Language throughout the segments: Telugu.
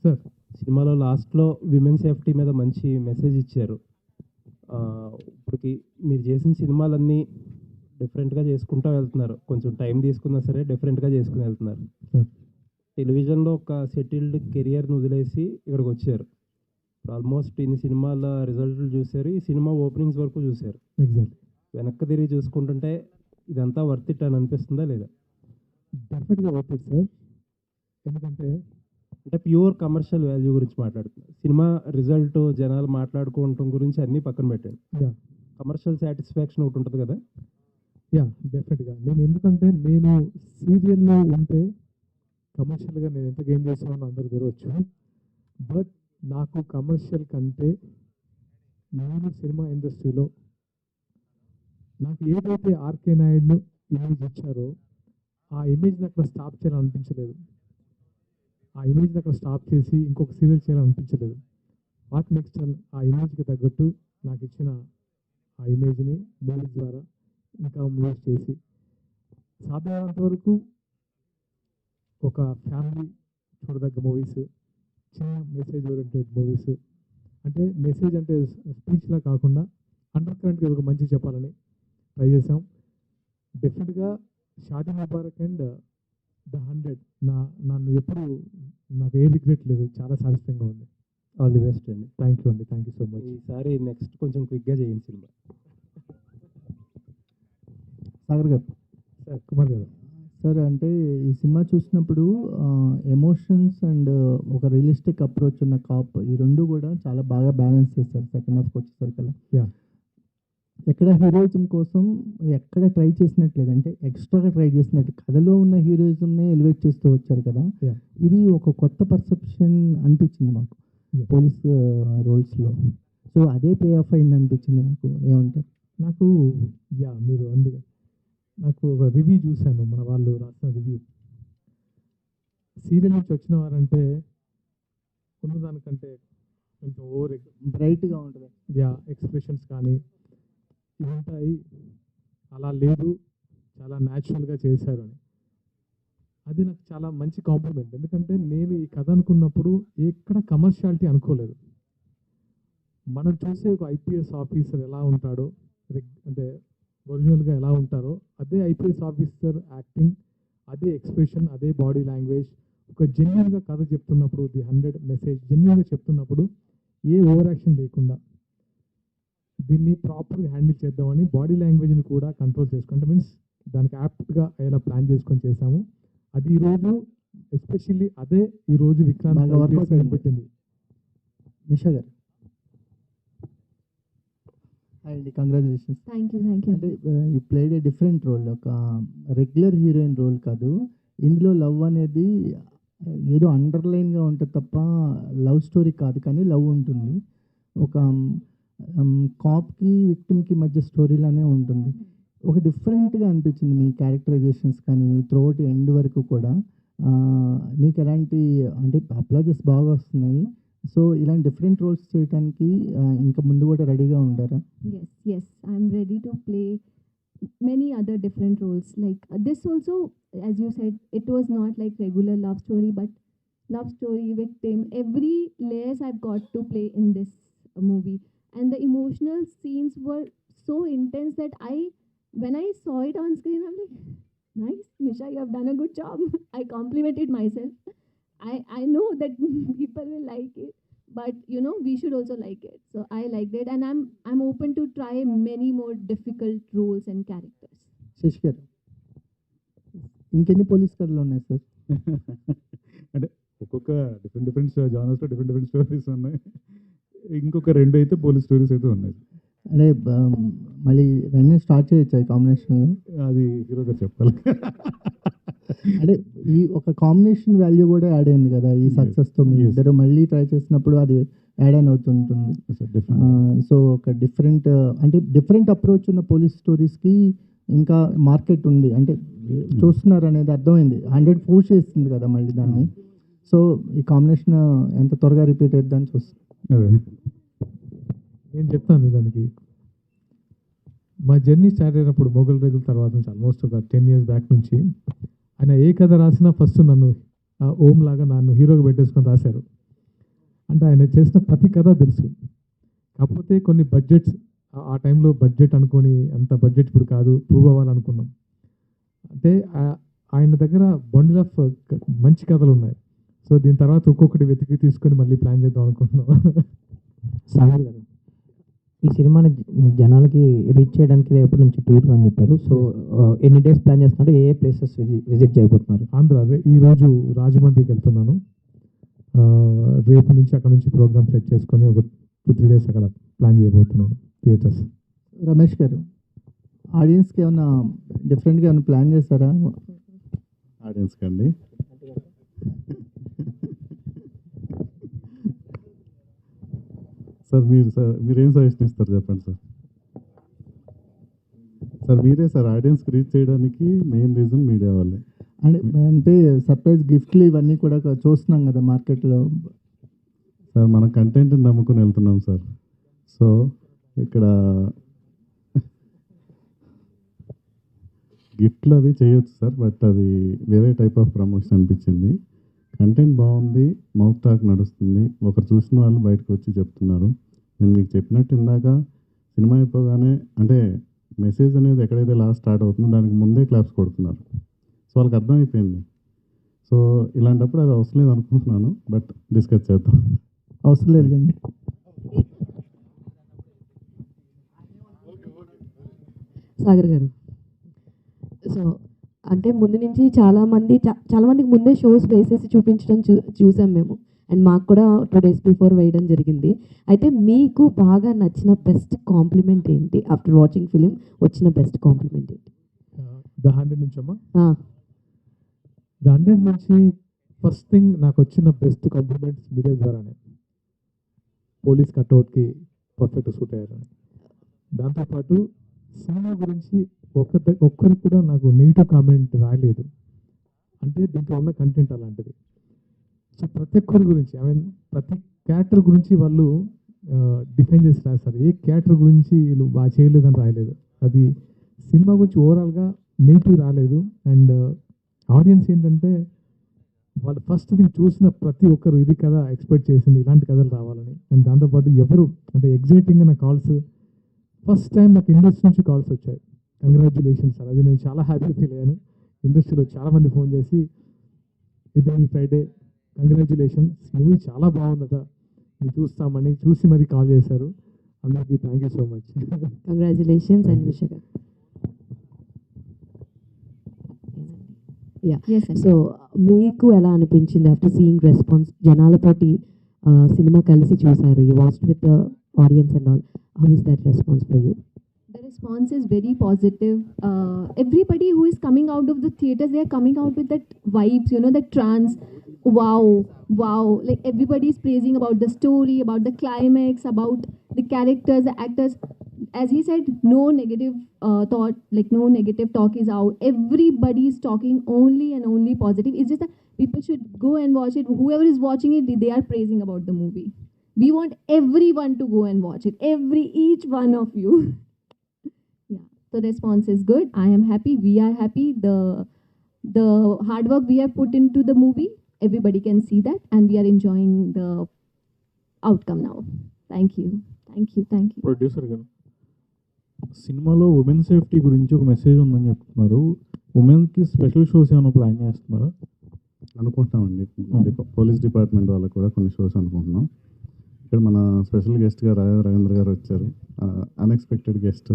సార్ సినిమాలో లాస్ట్‌లో విమెన్ సేఫ్టీ మీద మంచి మెసేజ్ ఇచ్చారు. ఇప్పటికి మీరు చేసిన సినిమాలన్నీ డిఫరెంట్‌గా చేసుకుంటూ వెళ్తున్నారు. కొంచెం టైం తీసుకున్నా సరే డిఫరెంట్‌గా చేసుకొని వెళ్తున్నారు. సార్ టెలివిజన్‌లో ఒక సెటిల్డ్ కెరియర్‌ని వదిలేసి ఇక్కడికొచ్చారు. ఆల్మోస్ట్ ఇన్ని సినిమాల రిజల్టులు చూసారు. ఈ సినిమా ఓపెనింగ్స్ వరకు చూసారు. ఎగ్జాక్ట్లీ. వెనక్కి తిరిగి చూసుకుంటుంటే ఇదంతా వర్త్ ఇట్ అని అనిపిస్తుందా లేదా? డెఫినెట్‌గా వర్త్ ఇట్ సార్. ఎందుకంటే అంటే ప్యూర్ కమర్షియల్ వాల్యూ గురించి మాట్లాడుతున్నా. సినిమా రిజల్ట్ జనాలు మాట్లాడుకోవటం గురించి అన్నీ పక్కన పెట్టండి. యాహ్! కమర్షియల్ సాటిస్ఫాక్షన్ ఒకటి ఉంటది కదా! యాహ్! డెఫినెట్‌గా. ఎందుకంటే నేను సీరియల్‌లో ఉంటే కమర్షియల్‌గా నేను ఎంత గెయిన్ చేశానో అందరికి తెలవచ్చు. బట్ నాకు కమర్షియల్ కంటే నేను సినిమా ఇండస్ట్రీలో నాకు ఏదైతే ఆర్‌కే నాయుడును ఇమేజ్ ఇచ్చారో, ఆ ఇమేజ్‌ని అక్కడ స్టాప్ చేయాలనిపించలేదు. ఆ ఇమేజ్‌ని అక్కడ స్టాప్ చేసి ఇంకొక సీరియల్ చేయాలనిపించలేదు. వాట్ నెక్స్ట్ అని ఆ ఇమేజ్‌కి తగ్గట్టు నాకిచ్చిన ఆ ఇమేజ్‌ని మూవీస్ ద్వారా ఇంకా మూవీస్ చేసి సాధ్యమైనంత వరకు ఒక ఫ్యామిలీ చూడదగ్గ మూవీస్, చిన్న మెసేజ్ ఓరియెంటెడ్ మూవీస్, అంటే మెసేజ్ అంటే స్పీచ్‌లా కాకుండా అండర్ కరెంట్‌గా ఏదో ఒక మంచి చెప్పాలని ట్రై చేసాం. డెఫినెట్‌గా 'షాదీ ముబారక్' అండ్ 'ద 100' నన్ను ఎప్పుడు నాకు ఏ రిగ్రెట్ లేదు. చాలా సాటిస్ఫైయింగ్‌గా ఉంది. ఆల్ ది బెస్ట్ అండి. థ్యాంక్ యూ అండి. Thank you so much. ఈసారి నెక్స్ట్ కొంచెం క్విక్‌గా చేయండి సినిమా. సాగర్ గారు. సార్ కుమార్ గారు. సార్ అంటే ఈ సినిమా చూసినప్పుడు ఎమోషన్స్ అండ్ ఒక రియలిస్టిక్ అప్రోచ్ ఉన్న కాప్ ఈ 2 కూడా చాలా బాగా బ్యాలెన్స్ చేశారు సెకండ్ హాఫ్‌కి వచ్చేసరికల్లా. యాహ్! ఎక్కడ హీరోయిజం కోసం ఎక్కడ ట్రై చేసినట్లేదు. అంటే ఎక్స్‌ట్రాగా ట్రై చేసినట్టు కథలో ఉన్న హీరోయిజంనే ఎలివేట్ చేస్తూ వచ్చారు కదా! యాహ్! ఇది ఒక కొత్త పర్సెప్షన్ అనిపించింది మాకు Yeah. పోలీస్ రోల్స్‌లో. సో అదే పే ఆఫ్ అయింది అనిపించింది నాకు. ఏమంటారు? నాకు యాహ్! మీరు అందుకే నాకు ఒక రివ్యూ చూశాను. మన వాళ్ళు రాసిన రివ్యూ. సీరియల్ నుంచి వచ్చిన వారంటే ఉన్నదానికంటే కొంచెం ఓవర్ బ్రైట్‌గా ఉంటది. యాహ్! ఎక్స్‌ప్రెషన్స్ కానీ ఇవి ఉంటాయి. అలా లేదు, చాలా న్యాచురల్‌గా చేశారు అని. అది నాకు చాలా మంచి కాంప్లిమెంట్. ఎందుకంటే నేను ఈ కథ అనుకున్నప్పుడు ఎక్కడ కమర్షియాలిటీ అనుకోలేదు. మనం చూసే ఒక ఐపీఎస్ ఆఫీసర్ ఎలా ఉంటాడో, అంటే ఒరిజినల్‌గా ఎలా ఉంటారో అదే ఐపీఎస్ ఆఫీసర్ యాక్టింగ్, అదే ఎక్స్‌ప్రెషన్, అదే బాడీ లాంగ్వేజ్, ఒక జెన్యూన్‌గా కథ చెప్తున్నప్పుడు, ది 100 మెసేజ్ జెన్యూన్‌గా చెప్తున్నప్పుడు ఏ ఓవర్ యాక్షన్ లేకుండా దీన్ని ప్రాపర్‌గా హ్యాండిల్ చేద్దామని బాడీ లాంగ్వేజ్‌ని కూడా కంట్రోల్ చేసుకుంటే మీన్స్ దానికి యాప్ట్‌గా అయ్యేలా ప్లాన్ చేసుకొని చేశాము. అది ఈరోజు ఎస్పెషల్లీ అదే ఈరోజు విక్రాంత్ బాగా వర్కౌట్ అయింది. పెట్టింది. నిషా గారు. హాయ్ అండి. Congratulations. Thank you. Thank you. అంటే you played a different role. ఒక రెగ్యులర్ హీరోయిన్ రోల్ కాదు. ఇందులో లవ్ అనేది ఏదో అండర్‌లైన్‌గా ఉంటది తప్ప లవ్ స్టోరీ కాదు. కానీ లవ్ ఉంటుంది. ఒక కాప్‌కి, విక్టిమ్‌కి మధ్య స్టోరీలానే ఉంటుంది. ఒక డిఫరెంట్‌గా అనిపించింది మీ క్యారెక్టరైజేషన్స్ కానీ త్రూఅవుట్ ఎండ్ వరకు కూడా. మీకు ఎలాంటి అంటే అప్లాజెస్ బాగా వస్తున్నాయి. సో ఇలాంటి డిఫరెంట్ రోల్స్ చేయడానికి ఇంకా ముందు కూడా రెడీగా ఉంటారా? Yes, yes. I'm ready to play many other different roles. Like this also, as you said, it was not like regular love story, but love story, victim, every layers I've got to play in this movie. And the emotional scenes were so intense that when I saw it on screen, I'm like, nice, Misha, you have done a good job. I complimented myself. I know that people will like it, but you know we should also like it. So I liked it, and I'm open to try many more difficult roles and characters. Shashi గారు. ఇంకెన్ని పోలీస్ కథలు ఉన్నాయి సార్? అంటే ఒక్కొక్క డిఫరెంట్ జానర్స్‌లో డిఫరెంట్ స్టోరీస్ ఉన్నాయి. ఇంకొక 2 అయితే పోలీస్ స్టోరీస్ అయితే ఉన్నాయి. అంటే మళ్ళీ వెంటనే స్టార్ట్ చేయొచ్చా ఈ కాంబినేషన్‌లో? అది హీరో గారు చెప్పాలి. అంటే ఈ ఒక కాంబినేషన్ వాల్యూ కూడా యాడ్ అయింది కదా ఈ సక్సెస్‌తో. మీ Yes. ఇద్దరు మళ్ళీ ట్రై చేసినప్పుడు అది యాడ్ ఆన్ అవుతుంటుంది. సో ఒక డిఫరెంట్ అప్రోచ్ ఉన్న పోలీస్ స్టోరీస్‌కి ఇంకా మార్కెట్ ఉంది. అంటే చూస్తున్నారు అనేది అర్థమైంది. 100 పుష్ చేస్తుంది కదా మళ్ళీ దాన్ని. సో ఈ కాంబినేషన్ ఎంత త్వరగా రిపీట్ అయిద్దని చూస్తున్నాను. అదే. నేను చెప్తాను దానికి. మా జర్నీ స్టార్ట్ అయినప్పుడు మొగల్ రేకుల తర్వాత నుంచి ఆల్మోస్ట్ ఒక 10 years బ్యాక్ నుంచి ఆయన ఏ కథ రాసినా ఫస్ట్ నన్ను ఓం లాగా నన్ను హీరోగా పెట్టేసుకొని రాశారు. అంటే ఆయన చేసిన ప్రతి కథ తెలుసు. కాకపోతే కొన్ని బడ్జెట్స్ ఆ టైంలో బడ్జెట్ అనుకొని అంత బడ్జెట్ ఇప్పుడు కాదు, ప్రూవ్ అవ్వాలనుకున్నాం. అంటే ఆయన దగ్గర బండిల్ ఆఫ్ మంచి కథలు ఉన్నాయి. సో దీని తర్వాత ఒక్కొక్కటి వెతికి తీసుకొని మళ్ళీ ప్లాన్ చేద్దాం అనుకుంటున్నాం. సాగర్ గారు, ఈ సినిమాని జనాలకి రీచ్ చేయడానికి రేపటి నుంచి టూర్ అని చెప్పారు. సో ఎన్ని డేస్ ప్లాన్ చేస్తున్నారు? ఏ ప్లేసెస్ విజిట్ చేయబోతున్నారు? ఆంధ్ర ఈరోజు రాజమండ్రికి వెళ్తున్నాను. రేపు నుంచి అక్కడ నుంచి ప్రోగ్రామ్ సెట్ చేసుకొని ఒక 2-3 డేస్ అక్కడ ప్లాన్ చేయబోతున్నాను థియేటర్స్. రమేష్ గారు, ఆడియన్స్కి ఏమైనా డిఫరెంట్గా ఏమైనా ప్లాన్ చేస్తారా? ఆడియన్స్కి అండి సార్ మీరేం సజెషన్ ఇస్తారు చెప్పండి సార్. మీరే సార్ ఆడియన్స్కి రీచ్ చేయడానికి మెయిన్ రీజన్ మీడియా వాళ్ళే. అంటే సర్ప్రైజ్ గిఫ్ట్లు ఇవన్నీ కూడా చూస్తున్నాం కదా మార్కెట్లో. సార్ మన కంటెంట్ని నమ్ముకుని వెళ్తున్నాం సార్. సో ఇక్కడ గిఫ్ట్లు అవి చేయొచ్చు సార్, బట్ అది వేరే టైప్ ఆఫ్ ప్రమోషన్ అనిపించింది. కంటెంట్ బాగుంది, మౌత్ టాక్ నడుస్తుంది, ఒకరు చూసిన వాళ్ళు బయటకు వచ్చి చెప్తున్నారు. నేను మీకు చెప్పినట్టు ఇందాక సినిమా అయిపోగానే అంటే మెసేజ్ అనేది ఎక్కడైతే లాస్ట్ స్టార్ట్ అవుతుందో దానికి ముందే క్లాప్స్ కొడుతున్నారు. సో వాళ్ళకి అర్థమైపోయింది. సో ఇలాంటప్పుడు అది అవసరం లేదు అనుకుంటున్నాను, బట్ డిస్కస్ చేద్దాం. అవసరం లేదండి. సాగర్ గారు, సో అంటే ముందు నుంచి చాలామందికి ముందే షోస్ వేసేసి చూపించడం చూసాం మేము. అండ్ మాకు కూడా 2 days బిఫోర్ వేయడం జరిగింది. అయితే మీకు బాగా నచ్చిన బెస్ట్ కాంప్లిమెంట్ ఏంటి? ఆఫ్టర్ వాచింగ్ ఫిలిం వచ్చిన బెస్ట్ కాంప్లిమెంట్ ఏంటి? ద 100 నుంచి అమ్మా, ద 100 నుంచి ఫస్ట్ థింగ్ నాకు వచ్చిన బెస్ట్ కాంప్లిమెంట్స్ మీడియా ద్వారానే. పోలీస్ కట్అవుట్కి పర్ఫెక్ట్ సూట్ అయ్యారని. దాంతోపాటు సినిమా గురించి ఒక్కరికి కూడా నాకు నెగిటివ్ కామెంట్ రాలేదు. అంటే దీంట్లో ఉన్న కంటెంట్ అలాంటిది. సో ప్రతి ఒక్కరి గురించి ప్రతి క్యారెక్టర్ గురించి వాళ్ళు డిఫైన్ చేసి రాస్తారు. ఏ క్యారెక్టర్ గురించి వీళ్ళు బాగా చేయలేదని రాయలేదు. అది సినిమా గురించి ఓవరాల్గా నెగిటివ్ రాలేదు. అండ్ ఆడియన్స్ ఏంటంటే వాళ్ళు ఫస్ట్ థింగ్ చూసిన ప్రతి ఒక్కరు ఇది కదా ఎక్స్పెక్ట్ చేసింది, ఇలాంటి కథలు రావాలని. అండ్ దాంతోపాటు ఎవరు అంటే ఎగ్జైటింగ్గా నా కాల్స్ ఫస్ట్ టైం నాకు ఇండస్ట్రీ నుంచి కాల్స్ వచ్చాయి. కంగ్రాచ్యులేషన్స్ సార్, అది నేను చాలా హ్యాపీ ఫీల్ అయ్యాను. ఇండస్ట్రీలో చాలామంది ఫోన్ చేసి ఇది ఈ ఫ్రైడే కంగ్రాచ్యులేషన్స్, మూవీ చాలా బాగుందట, మీరు చూస్తామని చూసి మరి కాల్ చేశారు. అందరికీ thank you so much. Congratulations and wish గారు. Yes, sir. సో మీకు ఎలా అనిపించింది ఆఫ్టర్ సీయింగ్ రెస్పాన్స్? జనాలతోటి సినిమా కలిసి చూసారు, you watched with the audience and all. How is that response for you? The response is very positive. Everybody who is coming out of the theaters, they are coming out with that vibes, that trance. Wow. Like everybody is praising about the story, about the climax, about the characters, the actors. As he said, no negative thought, like no negative talk is out. Everybody is talking only and only positive. It's just that people should go and watch it. Whoever is watching it, they are praising about the movie. We want everyone to go and watch it. Each one of you. Yeah. So the response is good. I am happy. We are happy. The hard work we have put into the movie, everybody can see that, and we are enjoying the outcome now. Thank you. Producer గారు, సినిమాలో ఉమెన్ సేఫ్టీ గురించి ఒక మెసేజ్ ఉందని చెప్తున్నారు. ఉమెన్కి స్పెషల్ షోస్ ఏమైనా ప్లాన్ చేస్తున్నారా? అనుకుంటున్నామండి. పోలీస్ డిపార్ట్మెంట్ వాళ్ళకి కూడా కొన్ని షోస్ అనుకుంటున్నాం. ఇక్కడ మన స్పెషల్ గెస్ట్గా రవీంద్ర గారు వచ్చారు, అన్ఎక్స్పెక్టెడ్ గెస్ట్.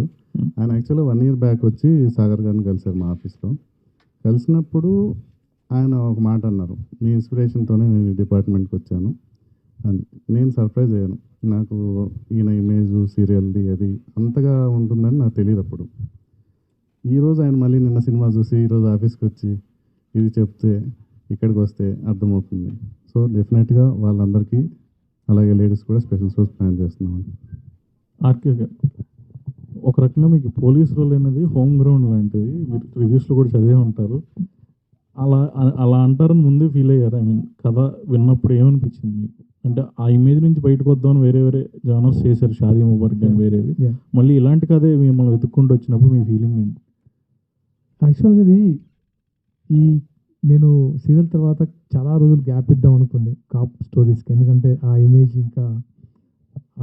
ఆయన యాక్చువల్గా 1 year బ్యాక్ వచ్చి సాగర్ గారిని కలిశారు మా ఆఫీస్లో. కలిసినప్పుడు ఆయన ఒక మాట అన్నారు, మీ ఇన్స్పిరేషన్తోనే నేను ఈ డిపార్ట్మెంట్కి వచ్చాను అని. నేను సర్ప్రైజ్ అయ్యాను. నాకు ఈయన ఇమేజ్ సీరియల్ది అది అంతగా ఉంటుందని నాకు తెలియదు అప్పుడు. ఈరోజు ఆయన మళ్ళీ నిన్న సినిమా చూసి ఈరోజు ఆఫీస్కి వచ్చి ఇది చెప్తే ఇక్కడికి వస్తే అర్థమవుతుంది. సో డెఫినెట్గా వాళ్ళందరికీ, అలాగే లేడీస్ కూడా స్పెషల్ షోస్ ప్లాన్ చేస్తున్నామని. ఆర్కే గారు, ఒక రకంగా మీకు పోలీస్ రోల్ అనేది హోమ్ గ్రౌండ్ లాంటిది. మీరు రివ్యూస్లో కూడా చదివే ఉంటారు. అలా అంటారని ముందే ఫీల్ అయ్యారు? ఐ మీన్ కథ విన్నప్పుడు ఏమనిపించింది మీకు? అంటే ఆ ఇమేజ్ నుంచి బయటకు వద్దామని వేరే జానర్స్ చేశారు, షాదీ ముబారక్ కానీ వేరేవి. మళ్ళీ ఇలాంటి కథే మిమ్మల్ని వెతుక్కుంటూ వచ్చినప్పుడు మీ ఫీలింగ్ ఏంటి? యాక్చువల్గా ఇది ఈ నేను సీరియల్ తర్వాత చాలా రోజులు గ్యాప్ ఇద్దాం అనుకుంది కాప్ స్టోరీస్కి, ఎందుకంటే ఆ ఇమేజ్ ఇంకా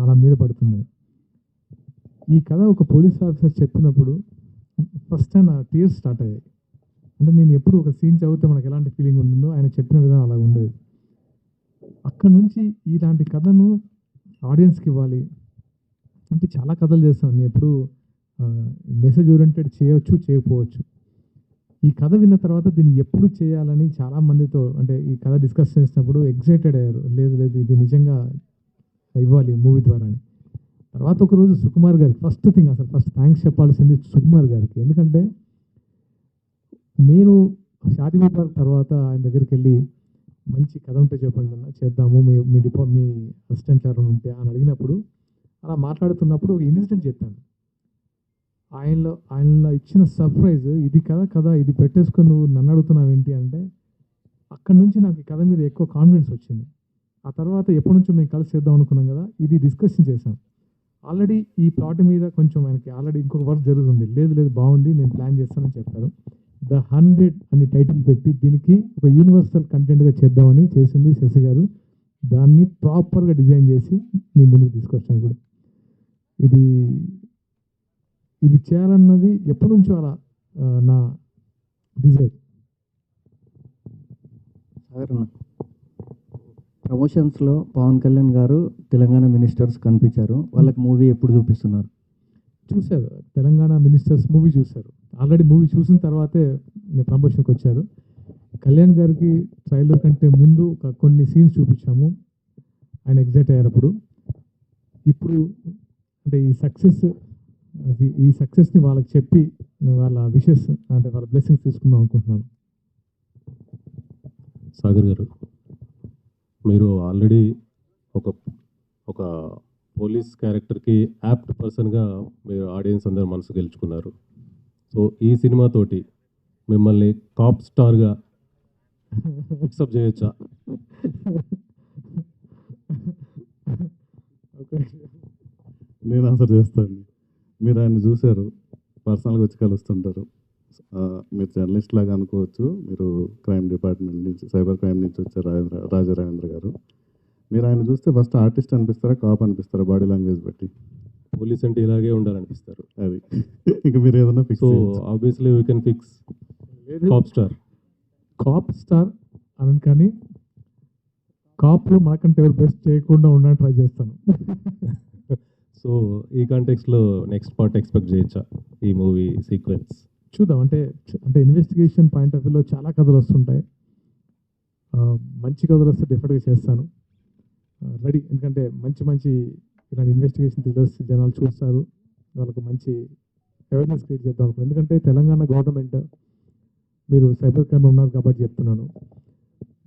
అలా మీద పడుతుంది. ఈ కథ ఒక పోలీస్ ఆఫీసర్ చెప్పినప్పుడు ఫస్ట్ టైం నా టీయర్స్ స్టార్ట్ అయ్యాయి. అంటే నేను ఎప్పుడు ఒక సీన్ చదివితే మనకు ఎలాంటి ఫీలింగ్ ఉంటుందో ఆయన చెప్పిన విధానం అలా ఉండేది. అక్కడ నుంచి ఇలాంటి కథను ఆడియన్స్కి ఇవ్వాలి అంటే చాలా కథలు చేస్తాను నేను, ఎప్పుడు మెసేజ్ ఓరియంటెడ్ చేయవచ్చు చేయకపోవచ్చు. ఈ కథ విన్న తర్వాత దీన్ని ఎప్పుడు చేయాలని చాలా మందితో అంటే ఈ కథ డిస్కస్ చేసినప్పుడు ఎగ్జైటెడ్ అయ్యారు, లేదు లేదు ఇది నిజంగా ఇవ్వాలి మూవీ ద్వారా అని. తర్వాత ఒకరోజు సుకుమార్ గారికి ఫస్ట్ థ్యాంక్స్ చెప్పాల్సింది సుకుమార్ గారికి, ఎందుకంటే నేను షాదీ ముబారక్ తర్వాత ఆయన దగ్గరికి వెళ్ళి మంచి కథ ఉంటే చెప్పండి అన్న చేద్దాము, మీ మీ అసిస్టెంట్ ఎవరైనా ఉంటే అని అడిగినప్పుడు అలా మాట్లాడుతున్నప్పుడు ఒక ఇన్సిడెంట్ చెప్పాను. ఆయనలో ఇచ్చిన సర్ప్రైజ్, ఇది కథ ఇది పెట్టేసుకొని నువ్వు నన్ను అడుగుతున్నావు ఏంటి అంటే, అక్కడ నుంచి నాకు ఈ కథ మీద ఎక్కువ కాన్ఫిడెన్స్ వచ్చింది. ఆ తర్వాత ఎప్పటి నుంచో మేము కలిసి చేద్దాం అనుకున్నాం కదా, ఇది డిస్కషన్ చేసాం. ఆల్రెడీ ఈ ప్లాట్ మీద కొంచెం ఆయనకి ఆల్రెడీ ఇంకొక వర్క్ జరుగుతుంది, లేదు బాగుంది నేను ప్లాన్ చేస్తానని చెప్పారు. ద 100 అని టైటిల్ పెట్టి దీనికి ఒక యూనివర్సల్ కంటెంట్గా చేద్దామని చేసింది శశి గారు. దాన్ని ప్రాపర్గా డిజైన్ చేసి నీ ముందుకు తీసుకొచ్చాను కూడా. ఇది చేయాలన్నది ఎప్పటి నుంచో అలా నా డిజైర్. ప్రమోషన్స్లో పవన్ కళ్యాణ్ గారు తెలంగాణ మినిస్టర్స్ కనిపించారు, వాళ్ళకి మూవీ ఎప్పుడు చూపిస్తున్నారు? చూశారు, తెలంగాణ మినిస్టర్స్ మూవీ చూశారు. ఆల్రెడీ మూవీ చూసిన తర్వాతే ప్రమోషన్కి వచ్చారు. కళ్యాణ్ గారికి ట్రైలర్ కంటే ముందు కొన్ని సీన్స్ చూపించాము, ఆయన ఎగ్జైట్ అయ్యారప్పుడు. ఇప్పుడు అంటే ఈ సక్సెస్ని వాళ్ళకి చెప్పి వాళ్ళ విషెస్ అంటే వాళ్ళ బ్లెస్సింగ్స్ తీసుకుందాం అనుకుంటున్నాను. సాగర్ గారు, మీరు ఆల్రెడీ ఒక పోలీస్ క్యారెక్టర్కి యాప్ట్ పర్సన్గా మీరు ఆడియన్స్ అందరూ మనసు గెలుచుకున్నారు. సో ఈ సినిమాతోటి మిమ్మల్ని టాప్ స్టార్గా యాక్సెప్ట్ చేయొచ్చా? నేను ఆన్సర్ చేస్తాను. మీరు ఆయన చూశారు, పర్సనల్గా వచ్చి కలుస్తుంటారు. మీరు జర్నలిస్ట్ లాగా అనుకోవచ్చు, మీరు క్రైమ్ డిపార్ట్మెంట్ నుంచి సైబర్ క్రైమ్ నుంచి వచ్చారు రాజా రాజేంద్ర గారు. మీరు ఆయన చూస్తే ఫస్ట్ ఆర్టిస్ట్ అనిపిస్తారా, కాప్ అనిపిస్తారా? బాడీ లాంగ్వేజ్ బట్టి పోలీస్ అంటే ఇలాగే ఉండాలనిపిస్తారు. అది ఇంకా మీరు ఏదైనా fix. So obviously we can fix cop star అని, కానీ కాప్లో మనకంటే ఎవరు బెస్ట్ చేయకుండా ఉండడానికి ట్రై చేస్తాను. సో ఈ కాంటెక్స్లో నెక్స్ట్ పార్ట్ ఎక్స్పెక్ట్ చేయొచ్చా ఈ మూవీ సీక్వెన్స్? చూద్దాం. అంటే ఇన్వెస్టిగేషన్ పాయింట్ ఆఫ్ వ్యూలో చాలా కథలు వస్తుంటాయి. మంచి కథలు వస్తే డెఫినెట్గా చేస్తాను, రెడీ. ఎందుకంటే మంచి ఇలాంటి ఇన్వెస్టిగేషన్ థ్రిల్లర్స్ జనాలు చూస్తారు, వాళ్ళకు మంచి అవేర్నెస్ క్రియేట్ చేద్దాం అనుకున్నాను. ఎందుకంటే తెలంగాణ గవర్నమెంట్, మీరు సైబర్ క్రైమ్ ఉన్నారు కాబట్టి చెప్తున్నాను,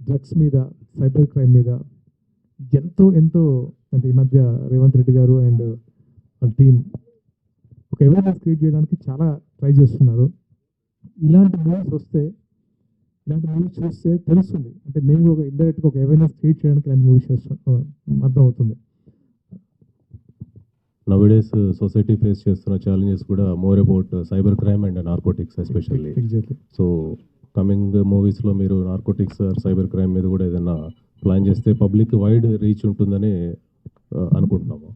డ్రగ్స్ మీద సైబర్ క్రైమ్ మీద ఎంతో అంటే ఈ మధ్య రేవంత్ రెడ్డి గారు అండ్ వాళ్ళ టీం ఒక అవేర్నెస్ క్రియేట్ చేయడానికి చాలా ట్రై చేస్తున్నారు. ఇలాంటి మూవీస్ చూస్తే తెలుస్తుంది. అంటే మేము ఒక ఇండైరెక్ట్గా ఒక అవేర్నెస్ క్రియేట్ చేయడానికి ఇలాంటి మూవీస్ చేస్తాం, అర్థం అవుతుంది. నౌడేస్ సొసైటీ ఫేస్ చేస్తున్న ఛాలెంజెస్ కూడా more about cyber crime and narcotics especially. Exactly. So coming మూవీస్లో మీరు నార్కోటిక్స్ సైబర్ క్రైమ్ మీద కూడా ఏదైనా ప్లాన్ చేస్తే పబ్లిక్ వైడ్ రీచ్ ఉంటుందని అనుకుంటున్నాము.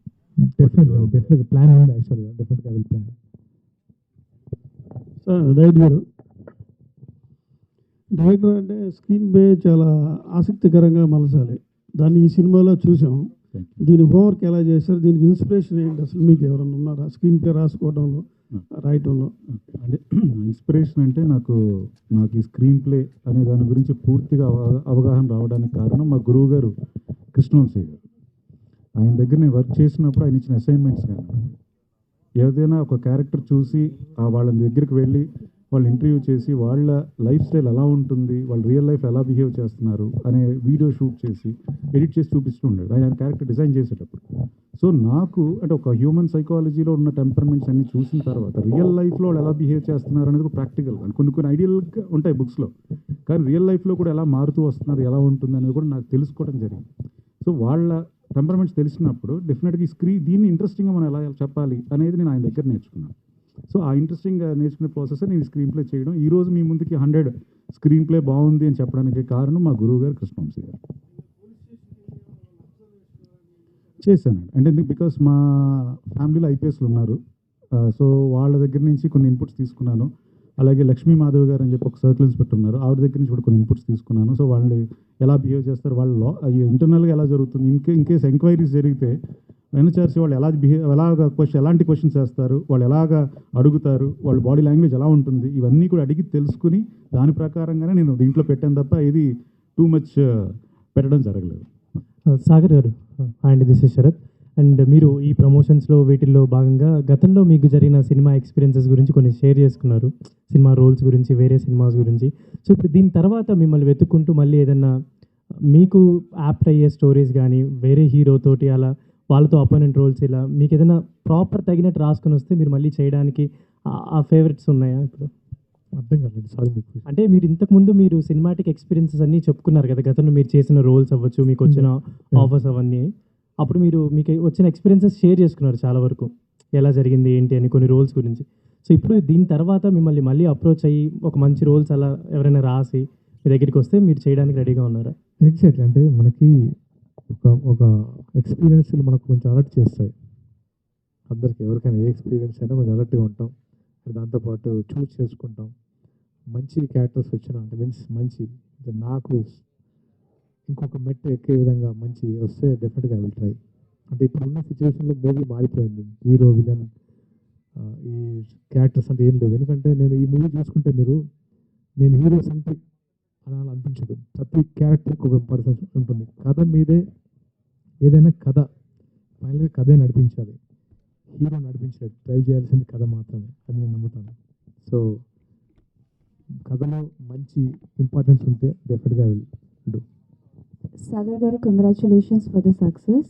డెఫినెట్గా ప్లాన్ ఉంది, యాక్చువల్గా డెఫినెట్గా విల్ ప్లాన్. రైట్ గారు, డైరెక్టర్ అంటే స్క్రీన్ ప్లే చాలా ఆసక్తికరంగా మలచాలి, దాన్ని ఈ సినిమాలో చూసాం. దీని హోంవర్క్ ఎలా చేశారు, దీనికి ఇన్స్పిరేషన్ ఏంటి, అసలు మీకు ఎవరైనా ఉన్నారా స్క్రీన్ ప్లే రాసుకోవడంలో రాయటంలో? అంటే ఇన్స్పిరేషన్ అంటే నాకు ఈ స్క్రీన్ ప్లే అనే దాని గురించి పూర్తిగా అవగాహన రావడానికి కారణం మా గురువు గారు కృష్ణవంశీ గారు. ఆయన దగ్గర నేను వర్క్ చేసినప్పుడు ఆయన ఇచ్చిన అసైన్మెంట్స్ కానీ, ఏదైనా ఒక క్యారెక్టర్ చూసి వాళ్ళ దగ్గరికి వెళ్ళి వాళ్ళు ఇంటర్వ్యూ చేసి వాళ్ళ లైఫ్ స్టైల్ ఎలా ఉంటుంది, వాళ్ళు రియల్ లైఫ్ ఎలా బిహేవ్ చేస్తున్నారు అనే వీడియో షూట్ చేసి ఎడిట్ చేసి చూపిస్తూ ఉండేది ఆయన క్యారెక్టర్ డిజైన్ చేసేటప్పుడు. సో నాకు అంటే ఒక హ్యూమన్ సైకాలజీలో ఉన్న టెంపర్మెంట్స్ అన్ని చూసిన తర్వాత రియల్ లైఫ్లో వాళ్ళు ఎలా బిహేవ్ చేస్తున్నారు అనేది కూడా ప్రాక్టికల్ కొన్ని ఐడియల్గా ఉంటాయి బుక్స్లో, కానీ రియల్ లైఫ్లో కూడా ఎలా మారుతూ వస్తున్నారు, ఎలా ఉంటుంది అనేది కూడా నాకు తెలుసుకోవడం జరిగింది. సో వాళ్ళ టెంపర్మెంట్స్ తెలిసినప్పుడు డెఫినెట్గా దీన్ని ఇంట్రెస్టింగ్గా మనం ఎలా చెప్పాలి అనేది నేను ఆయన దగ్గర నేర్చుకున్నాను. సో ఆ ఇంట్రెస్టింగ్గా నేర్చుకునే ప్రాసెస్ నేను స్క్రీన్ ప్లే చేయడం. ఈరోజు మీ ముందుకి 100 స్క్రీన్ ప్లే బాగుంది అని చెప్పడానికి కారణం మా గురువు గారు కృష్ణవంశీ గారు. చేశానండి. అంటే బికాస్ మా ఫ్యామిలీలో ఐపీఎస్లు ఉన్నారు. సో వాళ్ళ దగ్గర నుంచి కొన్ని ఇన్పుట్స్ తీసుకున్నాను. అలాగే లక్ష్మీ మాధవ్ గారు అని చెప్పి ఒక సర్కిల్ ఇన్స్పెక్టర్ ఉన్నారు. ఆవిడ దగ్గర నుంచి కూడా కొన్ని ఇన్పుట్స్ తీసుకున్నాను. సో వాళ్ళు ఎలా బిహేవ్ చేస్తారు, వాళ్ళు ఇంటర్నల్గా ఎలా జరుగుతుంది, ఇన్కేస్ ఎంక్వైరీస్ జరిగితే వెనచార్సి వాళ్ళు ఎలాంటి క్వశ్చన్స్ వేస్తారు, వాళ్ళు ఎలాగ అడుగుతారు, వాళ్ళ బాడీ లాంగ్వేజ్ ఎలా ఉంటుంది, ఇవన్నీ కూడా అడిగి తెలుసుకుని దాని ప్రకారంగానే నేను దీంట్లో పెట్టాను తప్ప ఇది టూ మచ్ పెట్టడం జరగలేదు. సాగర్ గారు, and this is Sarath. And మీరు ఈ ప్రమోషన్స్లో వీటిల్లో భాగంగా గతంలో మీకు జరిగిన సినిమా ఎక్స్పీరియన్సెస్ గురించి కొన్ని షేర్ చేసుకున్నారు, సినిమా రోల్స్ గురించి, వేరే సినిమాస్ గురించి. సో ఇప్పుడు దీని తర్వాత మిమ్మల్ని వెతుక్కుంటూ మళ్ళీ ఏదన్నా మీకు యాప్ట్ అయ్యే స్టోరీస్ కానీ వేరే హీరోతోటి అలా వాళ్ళతో అపోనెంట్ రోల్స్ ఇలా మీకు ఏదైనా ప్రాపర్ తగినట్టు రాసుకొని వస్తే మీరు మళ్ళీ చేయడానికి ఆ ఫేవరెట్స్ ఉన్నాయా ఇప్పుడు? అర్థం కాలేదు, సారీ. అంటే మీరు ఇంతకుముందు మీరు సినిమాటిక్ ఎక్స్పీరియన్సెస్ అన్నీ చెప్పుకున్నారు కదా, గతంలో మీరు చేసిన రోల్స్ అవ్వచ్చు, మీకు వచ్చిన ఆఫర్స్ అవన్నీ. అప్పుడు మీకు వచ్చిన ఎక్స్పీరియన్సెస్ షేర్ చేసుకున్నారు చాలా వరకు, ఎలా జరిగింది ఏంటి అని కొన్ని రోల్స్ గురించి. సో ఇప్పుడు దీని తర్వాత మిమ్మల్ని మళ్ళీ అప్రోచ్ అయ్యి ఒక మంచి రోల్స్ అలా ఎవరైనా రాసి మీ దగ్గరికి వస్తే మీరు చేయడానికి రెడీగా ఉన్నారా? ఎగ్జాక్ట్లీ. అంటే మనకి ఒక ఎక్స్పీరియన్స్లు మనకు కొంచెం అలర్ట్ చేస్తాయి. అందరికి ఎవరికైనా ఏ ఎక్స్పీరియన్స్ అయినా కొంచెం అలర్ట్గా ఉంటాం. దాంతోపాటు చూస్ చేసుకుంటాం. మంచి క్యారెక్టర్స్ వచ్చిన అంటే మీన్స్ మంచి నాకు ఇంకొక మెట్టు ఎక్కే విధంగా మంచి వస్తే డెఫినెట్గా ఐ విల్ ట్రై. అంటే ఇప్పుడున్న సిచ్యువేషన్లో మూవీ మారిపోయింది. హీరో విలన్ ఈ క్యారెక్టర్స్ అంటే ఏం లేవు. ఎందుకంటే నేను ఈ మూవీ చూసుకుంటే నేను హీరో సెంట్రిక్ అని అనిపించదు. ప్రతి క్యారెక్టర్కి ఒక ఇంపార్టెన్స్ ఉంటుంది. కథ మీదే ఏదైనా కథ ఫైనల్గా కథే నడిపించాలి. హీరో నడిపించాడు, డ్రైవ్ చేయాల్సింది కథ మాత్రమే, అది నేను నమ్ముతాను. సో కథలో మంచి ఇంపార్టెన్స్ ఉంటే డెఫినెట్గా will do. Sagar garu, congratulations for the success.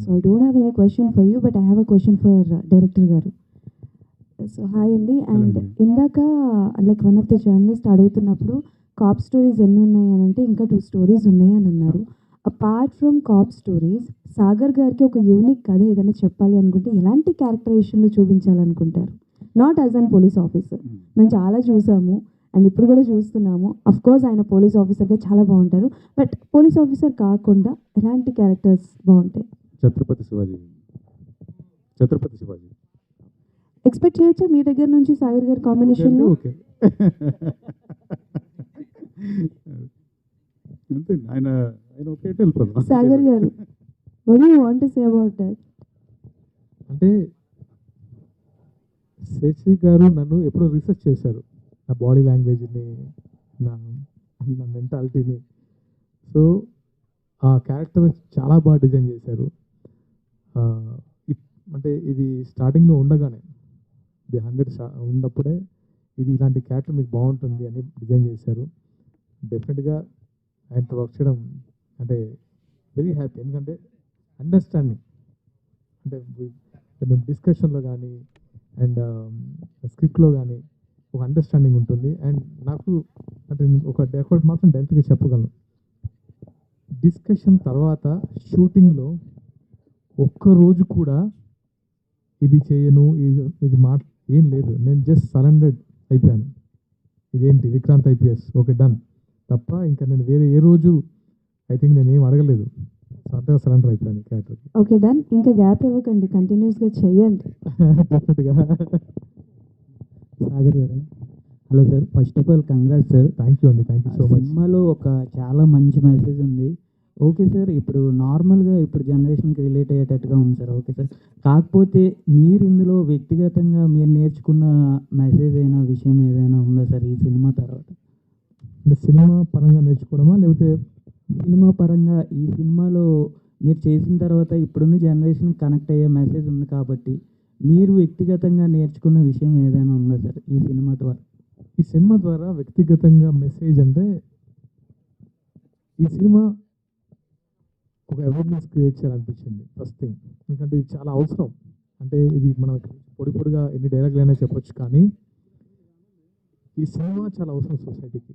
So I don't have any question for you, but I have a question for director garu. So hi Andy, and indaka like one of the journalists adugutunnappudu cop stories enni unnayi ani ante inka 2 stories unnayi ani annaru. Apart from cop stories, Sagar gariki oka unique kada edaina cheppali anukunte elanti characterization lo చూపించాలనుకుంటారు? Not as an police officer. మేము చాలా చూసాము అండ్ ఇప్పుడు కూడా చూస్తున్నాము. అఫ్ కోర్స్ ఆయన పోలీస్ ఆఫీసర్గా చాలా బాగుంటారు, బట్ పోలీస్ ఆఫీసర్ కాకుండా ఎలాంటి క్యారెక్టర్స్ బాగుంటాయి? ఛత్రపతి శివాజీ ఎక్స్పెక్ట్ చేయొచ్చా మీ దగ్గర నుంచి సాగర్ గారి కాంబినేషన్లో? ఓకే, ఆయన ఓకే వెళ్ళిపోతాం. సాగర్ గారు, what do you want to say about that? అంటే శశి గారు నన్ను ఎప్పుడో రీసెర్చ్ చేశారు, నా బాడీ లాంగ్వేజ్ని, నా మెంటాలిటీని. సో ఆ క్యారెక్టర్ చాలా బాగా డిజైన్ చేశారు. అంటే ఇది స్టార్టింగ్లో ఉండగానే ఇది 100 ఉన్నప్పుడే ఇది ఇలాంటి క్యారెక్టర్ మీకు బాగుంటుంది అని డిజైన్ చేశారు. డెఫినెట్గా ఆయనతో వర్క్ చేయడం అంటే వెరీ హ్యాపీ. ఎందుకంటే అండర్స్టాండింగ్ అంటే మేము డిస్కషన్లో కానీ అండ్ స్క్రిప్ట్లో కానీ ఒక అండర్స్టాండింగ్ ఉంటుంది. అండ్ నాకు అంటే ఒకటి మాత్రం డైరెక్ట్గా చెప్పగలను, డిస్కషన్ తర్వాత షూటింగ్లో ఒక్కరోజు కూడా ఇది చేయను, ఇది ఏం లేదు. నేను జస్ట్ సరెండర్డ్ అయిపోయాను. ఇదేంటి విక్రాంత్ ఐపీఎస్ ఓకే డన్ తప్ప ఇంకా నేను వేరే ఏ రోజు ఐ థింక్ నేను ఏం అడగలేదు. అంతగా సరెండర్ అయిపోయాను క్యారెక్టర్కి. ఓకే డన్, ఇంకా గ్యాప్ ఇవ్వకండి, కంటిన్యూస్గా చెయ్యండి. డెఫినెట్గా. సాగర్ గారు, hello sir. First of all congrats sir. Thank you అండి, థ్యాంక్ యూ సో మచ్. సినిమాలో ఒక చాలా మంచి మెసేజ్ ఉంది. ఓకే సార్, ఇప్పుడు నార్మల్గా ఇప్పుడు జనరేషన్కి రిలేట్ అయ్యేటట్టుగా ఉంది సార్. ఓకే సార్, కాకపోతే మీరు ఇందులో వ్యక్తిగతంగా మీరు నేర్చుకున్న మెసేజ్ అయిన విషయం ఏదైనా ఉందా సార్ ఈ సినిమా తర్వాత? అంటే సినిమా పరంగా నేర్చుకోవడమా లేకపోతే సినిమా పరంగా ఈ సినిమాలో మీరు చేసిన తర్వాత ఇప్పుడున్న జనరేషన్ కనెక్ట్ అయ్యే మెసేజ్ ఉంది కాబట్టి మీరు వ్యక్తిగతంగా నేర్చుకున్న విషయం ఏదైనా ఉందా సార్ ఈ సినిమా ద్వారా? ఈ సినిమా ద్వారా వ్యక్తిగతంగా మెసేజ్ అంటే ఈ సినిమా ఒక అవేర్నెస్ క్రియేట్ చేయాలనిపించింది ఫస్ట్ థింగ్. ఎందుకంటే ఇది చాలా అవసరం. అంటే ఇది మనకు పొడిగా ఎన్ని డైలాగులు అయినా చెప్పొచ్చు, కానీ ఈ సినిమా చాలా అవసరం సొసైటీకి.